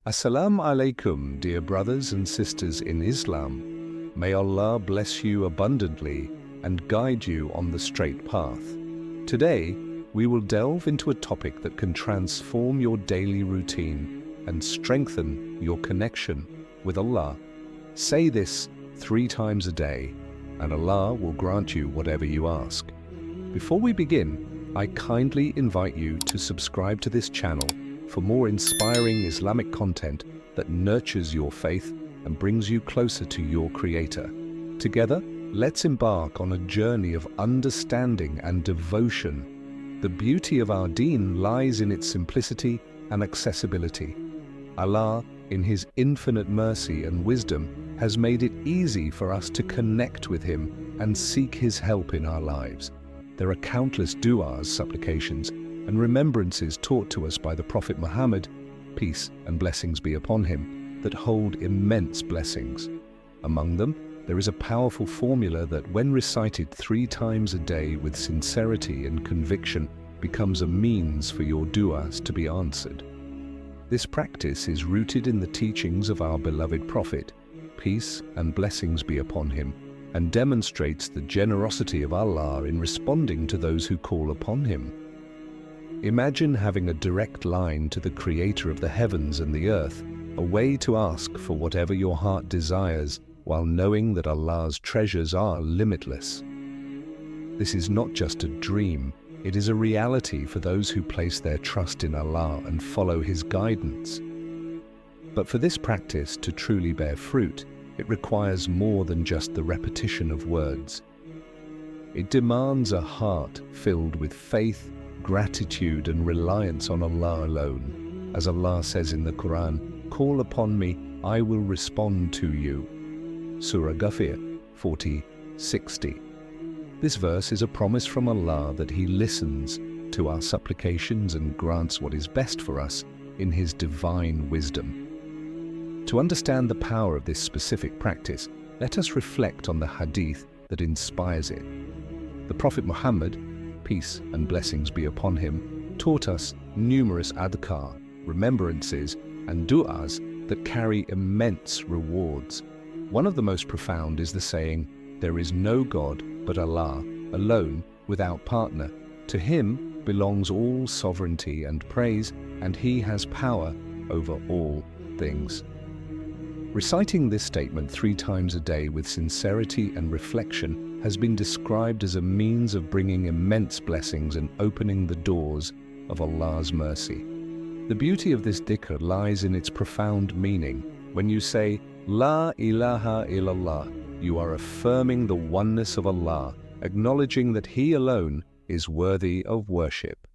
Assalamu alaikum, dear brothers and sisters in Islam. May Allah bless you abundantly and guide you on the straight path. Today, we will delve into a topic that can transform your daily routine and strengthen your connection with Allah. Say this 3 times a day, and Allah will grant you whatever you ask. Before we begin, I kindly invite you to subscribe to this channel for more inspiring Islamic content that nurtures your faith and brings you closer to your Creator. Together, let's embark on a journey of understanding and devotion. The beauty of our deen lies in its simplicity and accessibility. Allah, in His infinite mercy and wisdom, has made it easy for us to connect with Him and seek His help in our lives. There are countless du'as, supplications, and remembrances taught to us by the Prophet Muhammad, peace and blessings be upon him, that hold immense blessings. Among them, there is a powerful formula that, when recited 3 times a day with sincerity and conviction, becomes a means for your du'as to be answered. This practice is rooted in the teachings of our beloved Prophet, peace and blessings be upon him, and demonstrates the generosity of Allah in responding to those who call upon Him. Imagine having a direct line to the Creator of the heavens and the earth, a way to ask for whatever your heart desires, while knowing that Allah's treasures are limitless. This is not just a dream, it is a reality for those who place their trust in Allah and follow His guidance. But for this practice to truly bear fruit, it requires more than just the repetition of words. It demands a heart filled with faith, gratitude and reliance on Allah alone. As Allah says in the Qur'an, "Call upon me, I will respond to you." Surah Ghafir 40:60. This verse is a promise from Allah that He listens to our supplications and grants what is best for us in His divine wisdom. To understand the power of this specific practice, let us reflect on the hadith that inspires it. The Prophet Muhammad, peace and blessings be upon him, taught us numerous adhkar, remembrances, and du'as that carry immense rewards. One of the most profound is the saying, "There is no God but Allah, alone, without partner. To Him belongs all sovereignty and praise, and He has power over all things." Reciting this statement 3 times a day with sincerity and reflection has been described as a means of bringing immense blessings and opening the doors of Allah's mercy. The beauty of this dhikr lies in its profound meaning. When you say, "La ilaha illallah," you are affirming the oneness of Allah, acknowledging that He alone is worthy of worship.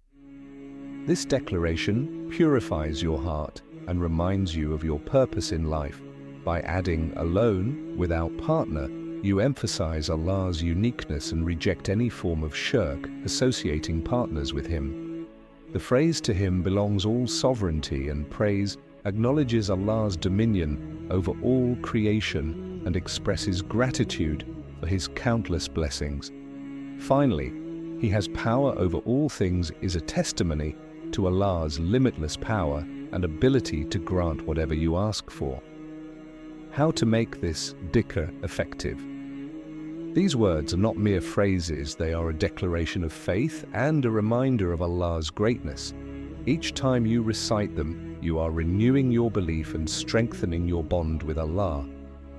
This declaration purifies your heart and reminds you of your purpose in life. By adding "alone, without partner," you emphasize Allah's uniqueness and reject any form of shirk associating partners with Him. The phrase "to Him belongs all sovereignty and praise" acknowledges Allah's dominion over all creation and expresses gratitude for His countless blessings. Finally, He has power over all things is a testimony to Allah's limitless power and ability to grant whatever you ask for. How to make this dhikr effective? These words are not mere phrases, they are a declaration of faith and a reminder of Allah's greatness. Each time you recite them, you are renewing your belief and strengthening your bond with Allah.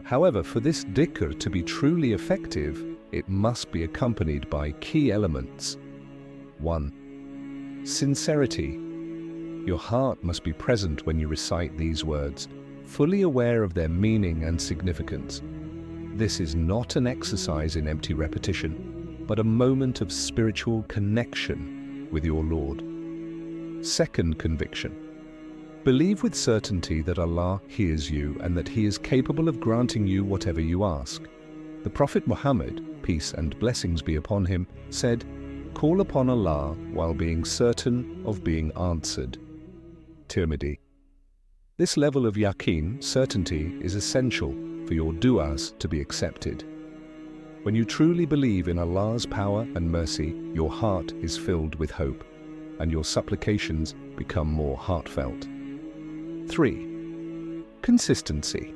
However, for this dhikr to be truly effective, it must be accompanied by key elements. 1. Sincerity. Your heart must be present when you recite these words, fully aware of their meaning and significance. This is not an exercise in empty repetition, but a moment of spiritual connection with your Lord. Second, conviction. Believe with certainty that Allah hears you and that He is capable of granting you whatever you ask. The Prophet Muhammad, peace and blessings be upon him, said, "Call upon Allah while being certain of being answered." Tirmidhi. This level of yaqeen, certainty, is essential for your du'as to be accepted. When you truly believe in Allah's power and mercy, your heart is filled with hope, and your supplications become more heartfelt. 3. Consistency.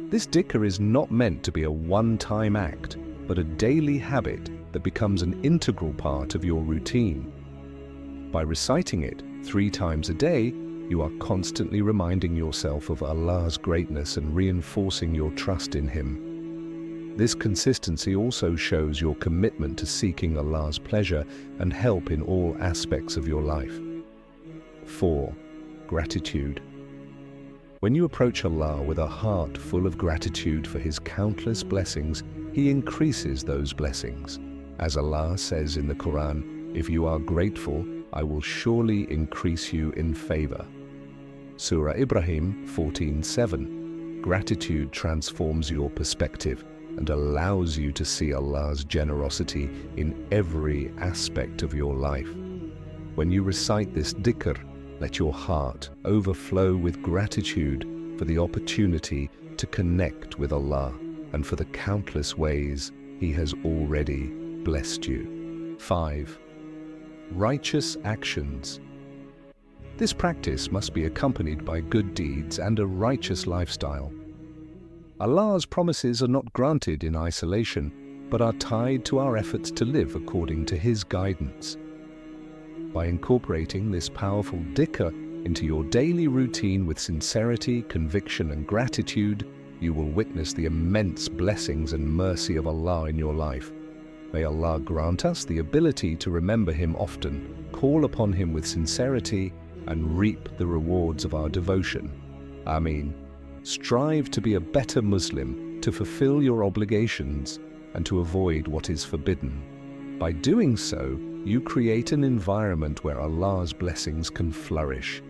This dhikr is not meant to be a one-time act, but a daily habit that becomes an integral part of your routine. By reciting it 3 times a day, you are constantly reminding yourself of Allah's greatness and reinforcing your trust in Him. This consistency also shows your commitment to seeking Allah's pleasure and help in all aspects of your life. 4. Gratitude. When you approach Allah with a heart full of gratitude for His countless blessings, He increases those blessings. As Allah says in the Qur'an, "If you are grateful, I will surely increase you in favor." Surah Ibrahim 14:7. Gratitude transforms your perspective and allows you to see Allah's generosity in every aspect of your life. When you recite this dhikr, let your heart overflow with gratitude for the opportunity to connect with Allah and for the countless ways He has already blessed you. 5. Righteous actions. This practice must be accompanied by good deeds and a righteous lifestyle. Allah's promises are not granted in isolation, but are tied to our efforts to live according to His guidance. By incorporating this powerful dhikr into your daily routine with sincerity, conviction, and gratitude, you will witness the immense blessings and mercy of Allah in your life. May Allah grant us the ability to remember Him often, call upon Him with sincerity, and reap the rewards of our devotion. Ameen. Strive to be a better Muslim, to fulfill your obligations, and to avoid what is forbidden. By doing so, you create an environment where Allah's blessings can flourish.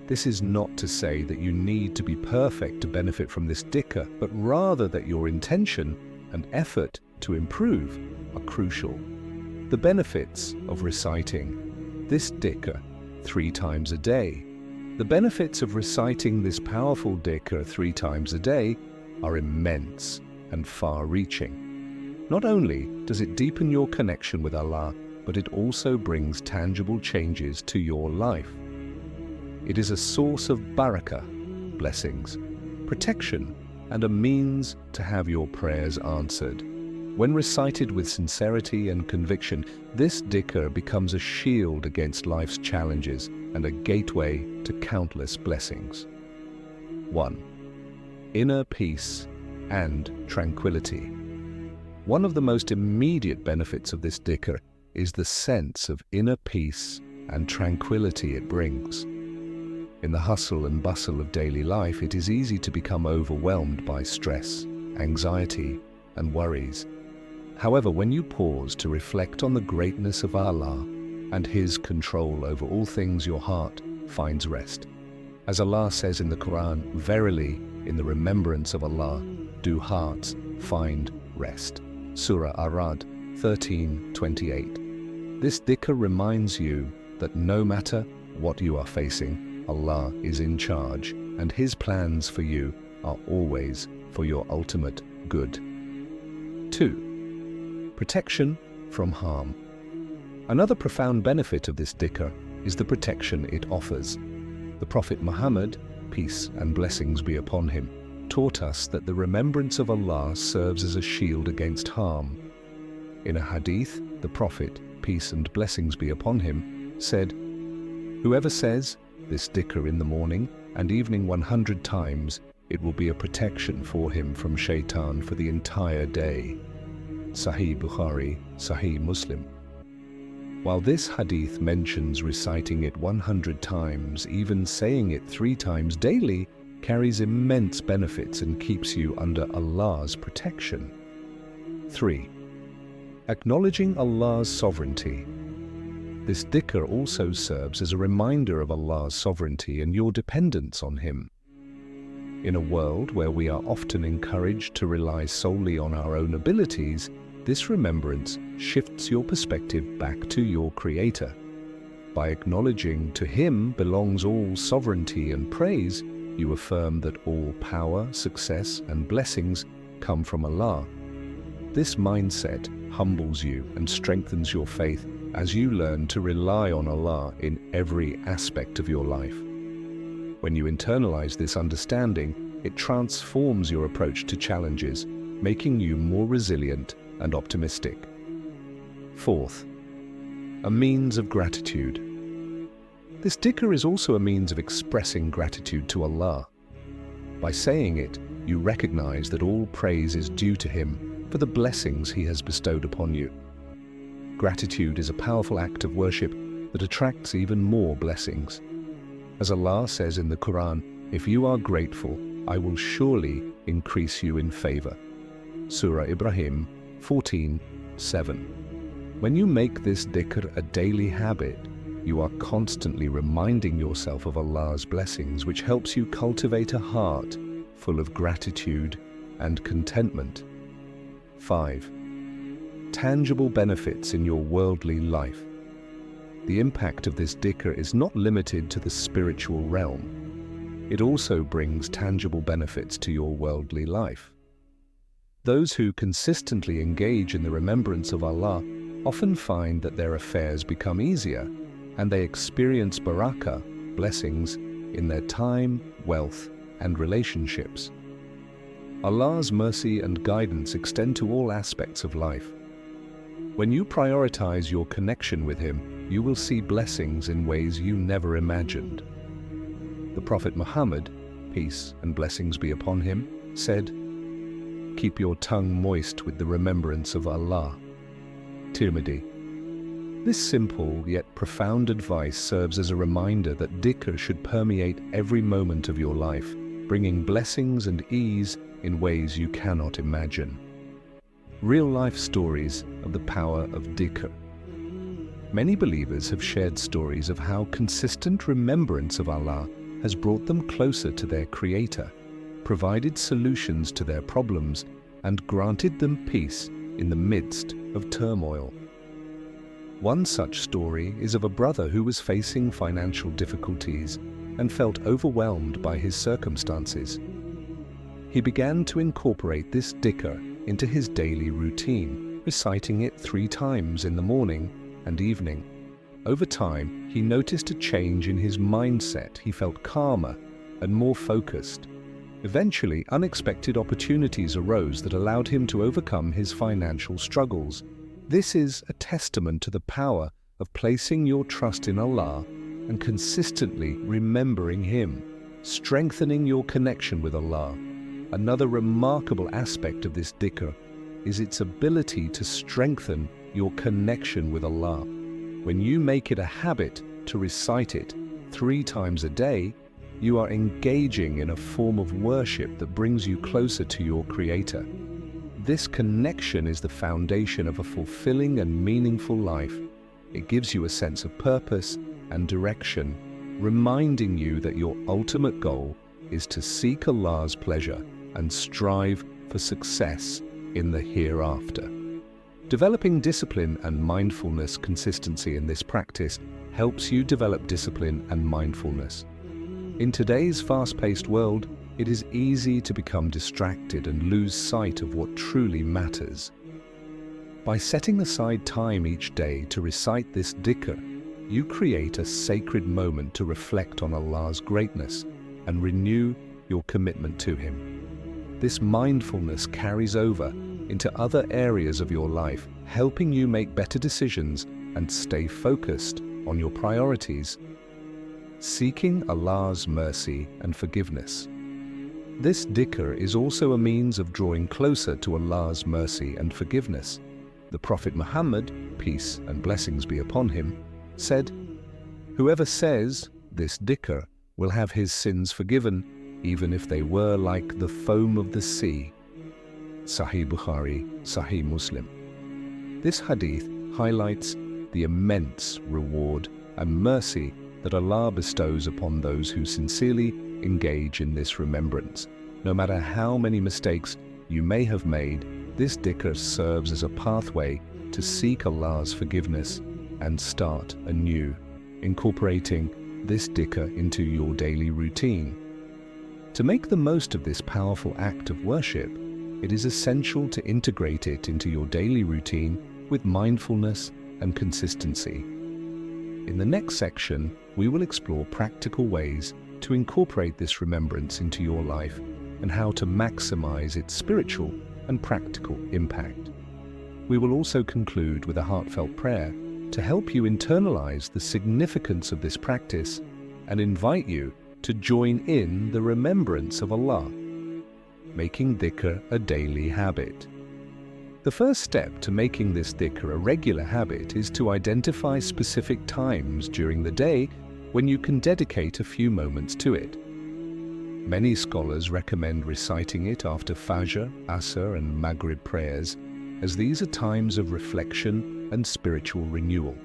This is not to say that you need to be perfect to benefit from this dhikr, but rather that your intention and effort to improve are crucial. The benefits of reciting this dhikr 3 times a day. The benefits of reciting this powerful dhikr 3 times a day are immense and far-reaching. Not only does it deepen your connection with Allah, but it also brings tangible changes to your life. It is a source of barakah, blessings, protection, and a means to have your prayers answered. When recited with sincerity and conviction, this dhikr becomes a shield against life's challenges and a gateway to countless blessings. 1. Inner peace and tranquility. One of the most immediate benefits of this dhikr is the sense of inner peace and tranquility it brings. In the hustle and bustle of daily life, it is easy to become overwhelmed by stress, anxiety, and worries. However, when you pause to reflect on the greatness of Allah and His control over all things, your heart finds rest. As Allah says in the Qur'an, "Verily, in the remembrance of Allah, do hearts find rest." Surah Ar-Ra'd 13:28. This dhikr reminds you that no matter what you are facing, Allah is in charge, and His plans for you are always for your ultimate good. 2. Protection from harm. Another profound benefit of this dhikr is the protection it offers. The Prophet Muhammad, peace and blessings be upon him, taught us that the remembrance of Allah serves as a shield against harm. In a hadith, the Prophet, peace and blessings be upon him, said, "Whoever says this dhikr in the morning and evening 100 times, it will be a protection for him from shaitan for the entire day." Sahih Bukhari, Sahih Muslim. While this hadith mentions reciting it 100 times, even saying it 3 times daily carries immense benefits and keeps you under Allah's protection. 3. Acknowledging Allah's sovereignty. This dhikr also serves as a reminder of Allah's sovereignty and your dependence on Him. In a world where we are often encouraged to rely solely on our own abilities, this remembrance shifts your perspective back to your Creator. By acknowledging to Him belongs all sovereignty and praise, you affirm that all power, success, and blessings come from Allah. This mindset humbles you and strengthens your faith as you learn to rely on Allah in every aspect of your life. When you internalize this understanding, it transforms your approach to challenges, making you more resilient and optimistic. Fourth, a means of gratitude. This dhikr is also a means of expressing gratitude to Allah. By saying it, you recognize that all praise is due to Him for the blessings He has bestowed upon you. Gratitude is a powerful act of worship that attracts even more blessings. As Allah says in the Qur'an, "If you are grateful, I will surely increase you in favor." Surah Ibrahim 14:7. When you make this dhikr a daily habit, you are constantly reminding yourself of Allah's blessings, which helps you cultivate a heart full of gratitude and contentment. 5. Tangible benefits in your worldly life. The impact of this dhikr is not limited to the spiritual realm. It also brings tangible benefits to your worldly life. Those who consistently engage in the remembrance of Allah often find that their affairs become easier, and they experience barakah, blessings, in their time, wealth, and relationships. Allah's mercy and guidance extend to all aspects of life. When you prioritize your connection with Him, you will see blessings in ways you never imagined. The Prophet Muhammad, peace and blessings be upon him, said, "Keep your tongue moist with the remembrance of Allah." Tirmidhi. This simple yet profound advice serves as a reminder that dhikr should permeate every moment of your life, bringing blessings and ease in ways you cannot imagine. Real-life stories of the power of dhikr. Many believers have shared stories of how consistent remembrance of Allah has brought them closer to their Creator, provided solutions to their problems, and granted them peace in the midst of turmoil. One such story is of a brother who was facing financial difficulties and felt overwhelmed by his circumstances. He began to incorporate this dhikr into his daily routine, reciting it 3 times in the morning and evening. Over time, he noticed a change in his mindset. He felt calmer and more focused. Eventually, unexpected opportunities arose that allowed him to overcome his financial struggles. This is a testament to the power of placing your trust in Allah and consistently remembering Him, strengthening your connection with Allah. Another remarkable aspect of this dhikr is its ability to strengthen your connection with Allah. When you make it a habit to recite it 3 times a day, you are engaging in a form of worship that brings you closer to your Creator. This connection is the foundation of a fulfilling and meaningful life. It gives you a sense of purpose and direction, reminding you that your ultimate goal is to seek Allah's pleasure and strive for success in the hereafter. Developing discipline and mindfulness consistency in this practice helps you develop discipline and mindfulness. In today's fast-paced world, it is easy to become distracted and lose sight of what truly matters. By setting aside time each day to recite this dhikr, you create a sacred moment to reflect on Allah's greatness and renew your commitment to Him. This mindfulness carries over into other areas of your life, helping you make better decisions and stay focused on your priorities. Seeking Allah's mercy and forgiveness. This dhikr is also a means of drawing closer to Allah's mercy and forgiveness. The Prophet Muhammad, peace and blessings be upon him, said, "Whoever says this dhikr will have his sins forgiven, even if they were like the foam of the sea." Sahih Bukhari, Sahih Muslim. This hadith highlights the immense reward and mercy that Allah bestows upon those who sincerely engage in this remembrance. No matter how many mistakes you may have made, this dhikr serves as a pathway to seek Allah's forgiveness and start anew, incorporating this dhikr into your daily routine. To make the most of this powerful act of worship, it is essential to integrate it into your daily routine with mindfulness and consistency. In the next section, we will explore practical ways to incorporate this remembrance into your life and how to maximize its spiritual and practical impact. We will also conclude with a heartfelt prayer to help you internalize the significance of this practice and invite you to join in the remembrance of Allah, making dhikr a daily habit. The first step to making this dhikr a regular habit is to identify specific times during the day when you can dedicate a few moments to it. Many scholars recommend reciting it after Fajr, Asr and Maghrib prayers, as these are times of reflection and spiritual renewal.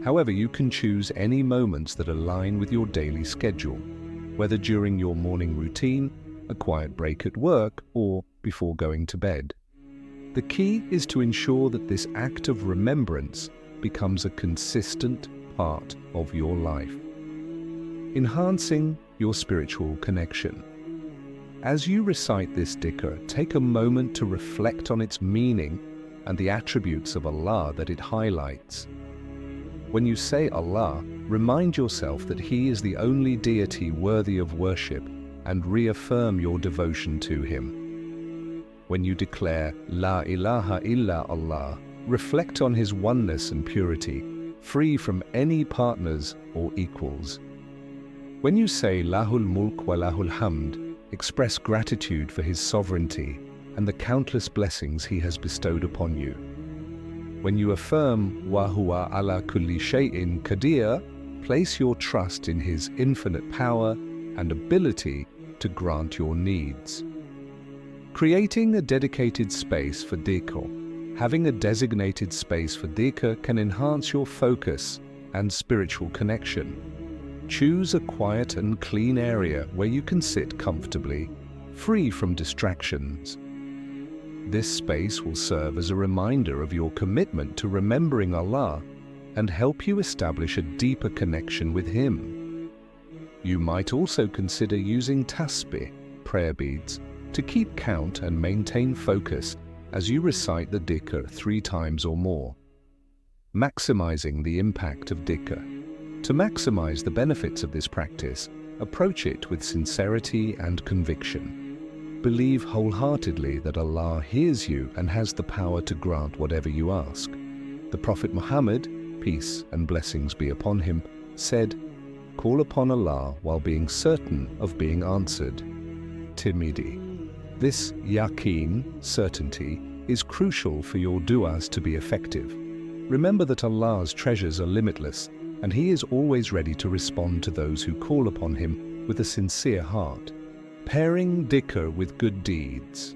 However, you can choose any moments that align with your daily schedule, whether during your morning routine, a quiet break at work, or before going to bed. The key is to ensure that this act of remembrance becomes a consistent part of your life, enhancing your spiritual connection. As you recite this dhikr, take a moment to reflect on its meaning and the attributes of Allah that it highlights. When you say Allah, remind yourself that He is the only deity worthy of worship and reaffirm your devotion to Him. When you declare La ilaha illa Allah, reflect on His oneness and purity, free from any partners or equals. When you say Lahul Mulk wa Lahul Hamd, express gratitude for His sovereignty and the countless blessings He has bestowed upon you. When you affirm Wa huwa ala kulli shay'in qadir, place your trust in His infinite power and ability to grant your needs. Creating a dedicated space for dhikr. Having a designated space for dhikr can enhance your focus and spiritual connection. Choose a quiet and clean area where you can sit comfortably, free from distractions. This space will serve as a reminder of your commitment to remembering Allah and help you establish a deeper connection with Him. You might also consider using tasbih, prayer beads, to keep count and maintain focus as you recite the dhikr 3 times or more. Maximizing the impact of dhikr. To maximize the benefits of this practice, approach it with sincerity and conviction. Believe wholeheartedly that Allah hears you and has the power to grant whatever you ask. The Prophet Muhammad, peace and blessings be upon him, said, "Call upon Allah while being certain of being answered." Tirmidhi. This yaqeen, certainty, is crucial for your du'as to be effective. Remember that Allah's treasures are limitless, and He is always ready to respond to those who call upon Him with a sincere heart. Pairing dhikr with good deeds.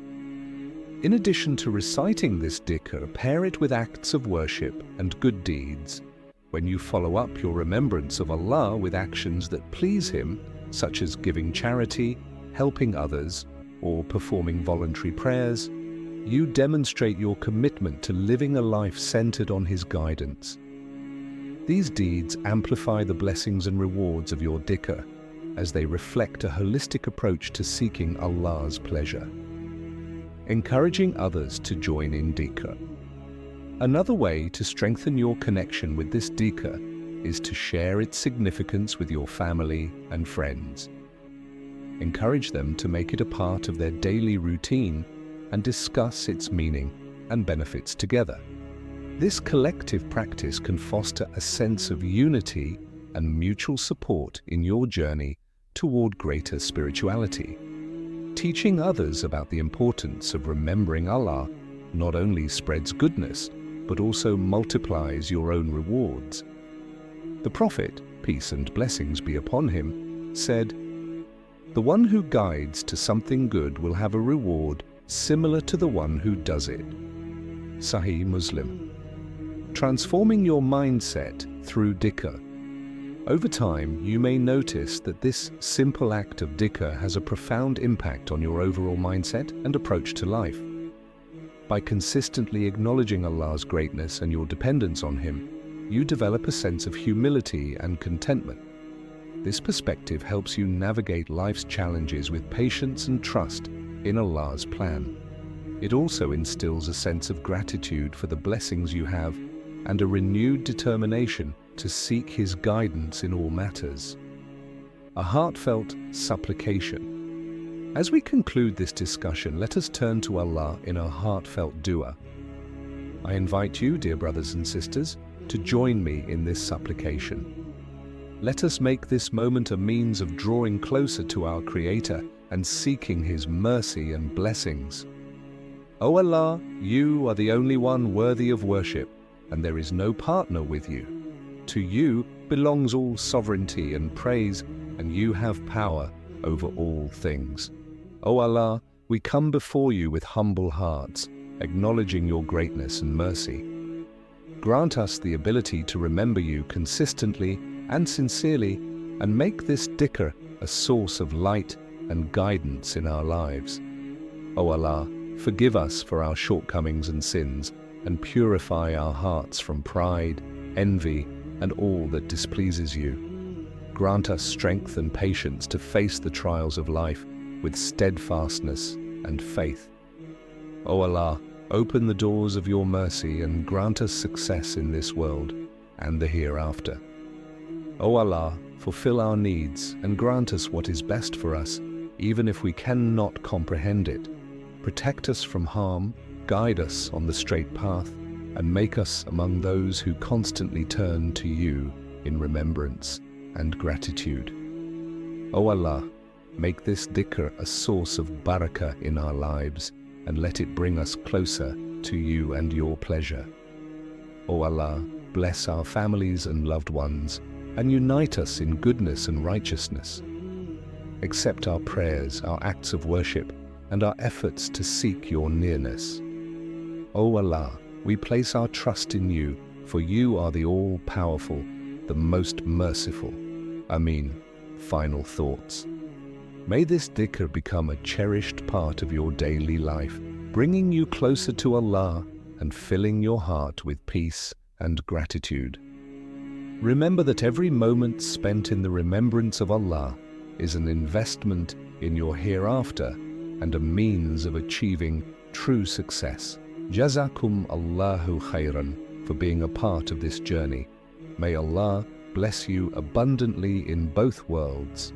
In addition to reciting this dhikr, pair it with acts of worship and good deeds. When you follow up your remembrance of Allah with actions that please Him, such as giving charity, helping others, or performing voluntary prayers, you demonstrate your commitment to living a life centered on His guidance. These deeds amplify the blessings and rewards of your dhikr, as they reflect a holistic approach to seeking Allah's pleasure. Encouraging others to join in dhikr. Another way to strengthen your connection with this dhikr is to share its significance with your family and friends. Encourage them to make it a part of their daily routine and discuss its meaning and benefits together. This collective practice can foster a sense of unity and mutual support in your journey toward greater spirituality. Teaching others about the importance of remembering Allah not only spreads goodness, but also multiplies your own rewards. The Prophet, peace and blessings be upon him, said, "The one who guides to something good will have a reward similar to the one who does it." Sahih Muslim. Transforming your mindset through dhikr. Over time, you may notice that this simple act of dhikr has a profound impact on your overall mindset and approach to life. By consistently acknowledging Allah's greatness and your dependence on Him, you develop a sense of humility and contentment. This perspective helps you navigate life's challenges with patience and trust in Allah's plan. It also instills a sense of gratitude for the blessings you have and a renewed determination to seek His guidance in all matters. a heartfelt supplication. As we conclude this discussion, let us turn to Allah in a heartfelt dua. I invite you, dear brothers and sisters, to join me in this supplication. Let us make this moment a means of drawing closer to our Creator and seeking His mercy and blessings. O Allah, You are the only one worthy of worship, and there is no partner with You. To You belongs all sovereignty and praise, and You have power over all things. O Allah, we come before You with humble hearts, acknowledging Your greatness and mercy. Grant us the ability to remember You consistently and sincerely, and make this dhikr a source of light and guidance in our lives. O Allah, forgive us for our shortcomings and sins, and purify our hearts from pride, envy, and all that displeases You. Grant us strength and patience to face the trials of life with steadfastness and faith. O Allah, open the doors of Your mercy and grant us success in this world and the hereafter. O Allah, fulfill our needs and grant us what is best for us, even if we cannot comprehend it. Protect us from harm, guide us on the straight path, and make us among those who constantly turn to You in remembrance and gratitude. O Allah, make this dhikr a source of barakah in our lives, and let it bring us closer to You and Your pleasure. O Allah, bless our families and loved ones, and unite us in goodness and righteousness. Accept our prayers, our acts of worship, and our efforts to seek Your nearness. O Allah, we place our trust in You, for You are the all-powerful, the most merciful. Ameen. Final thoughts. May this dhikr become a cherished part of your daily life, bringing you closer to Allah and filling your heart with peace and gratitude. Remember that every moment spent in the remembrance of Allah is an investment in your hereafter and a means of achieving true success. Jazakum Allahu khairan for being a part of this journey. May Allah bless you abundantly in both worlds.